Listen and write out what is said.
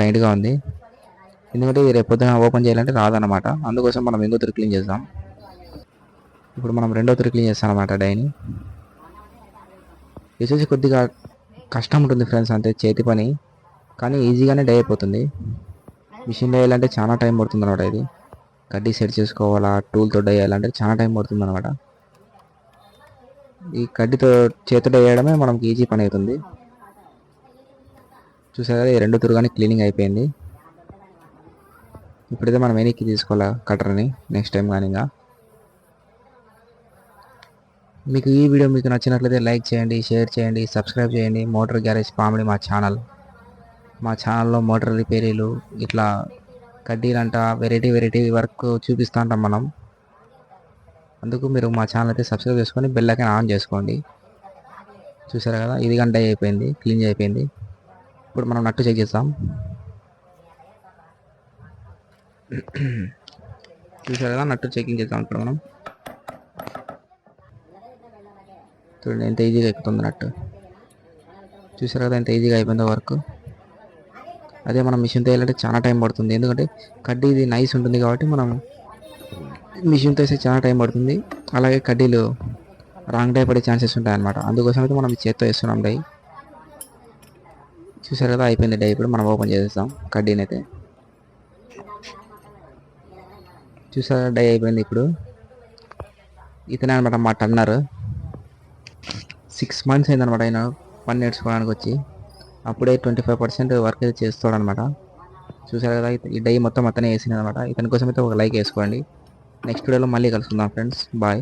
టైట్గా ఉంది. ఎందుకంటే ఇది రేపు పొద్దున ఓపెన్ చేయాలంటే రాదన్నమాట. అందుకోసం మనం ఇంకో తూరి క్లీన్ చేద్దాం. ఇప్పుడు మనం రెండో తూరి క్లీన్ చేస్తాం అన్నమాట డైని. ఇది వచ్చేసి కొద్దిగా కష్టం ఉంటుంది ఫ్రెండ్స్, అంతే చేతి పని, కానీ ఈజీగానే డై అయిపోతుంది. మిషన్ డై వేయాలంటే చాలా టైం పడుతుంది అనమాట. ఇది కడ్డీ సెట్ చేసుకోవాలా, టూల్తో డై వేయాలంటే చాలా టైం పడుతుంది అనమాట. ఈ కడ్డీతో చేతితో డై వేయడమే మనకి ఈజీ పని అవుతుంది. చూసారా, ఈ రెండో తూరు కానీ క్లీనింగ్ అయిపోయింది. ఇప్పుడైతే మనం వెనక్కి తీసుకోవాలా కట్టర్ని నెక్స్ట్ టైం కానీ. ఇంకా మీకు ఈ వీడియో మీకు నచ్చినట్లయితే లైక్ చేయండి, షేర్ చేయండి, సబ్స్క్రైబ్ చేయండి. మోటార్ గ్యారేజ్ పామిడి మా ఛానల్లో మోటార్ రిపేరీలు, ఇట్లా కడ్డీలంట వెరైటీ వర్క్ చూపిస్తూ ఉంటాం మనం. అందుకు మీరు మా ఛానల్ అయితే సబ్స్క్రైబ్ చేసుకొని బెల్ ఐకాన్ ఆన్ చేసుకోండి. చూసారు కదా, ఇది గంట అయిపోయింది, క్లీన్ అయిపోయింది. ఇప్పుడు మనం నట్టు చెక్ చేస్తాం. చూసారు కదా, నట్టు చెకింగ్ చేద్దాం ఇప్పుడు మనం. చూడండి ఎంత ఈజీగా ఎక్కుతుంది నట్టు. చూసారు కదా ఎంత ఈజీగా అయిపోయిందో వర్క్. అదే మనం మిషన్తో వేయాలంటే చాలా టైం పడుతుంది, ఎందుకంటే కడ్డీ ఇది నైస్ ఉంటుంది కాబట్టి మనం మిషన్తో వేస్తే చాలా టైం పడుతుంది. అలాగే కడ్డీలు రాంగ్ డై పడే ఛాన్సెస్ ఉంటాయి అన్నమాట. అందుకోసం అయితే మనం చేత్తో వేస్తున్నాం డై. చూసారు కదా అయిపోయింది డై. ఇప్పుడు మనం ఓపెన్ చేసేస్తాం కడ్డీని అయితే. చూసారా డై అయిపోయింది. ఇప్పుడు ఇతనే అనమాట మా టన్నర్. 6 months అయిందనమాట ఆయన పని నేర్చుకోవడానికి వచ్చి. అప్పుడే 25% వర్క్ అయితే చేస్తాడనమాట. చూసారు కదా, ఈ డై మొత్తం అతనే వేసింది అనమాట. ఇతని కోసం అయితే ఒక లైక్ వేసుకోండి. నెక్స్ట్ వీడియోలో మళ్ళీ కలుసుకుందాం ఫ్రెండ్స్. బాయ్.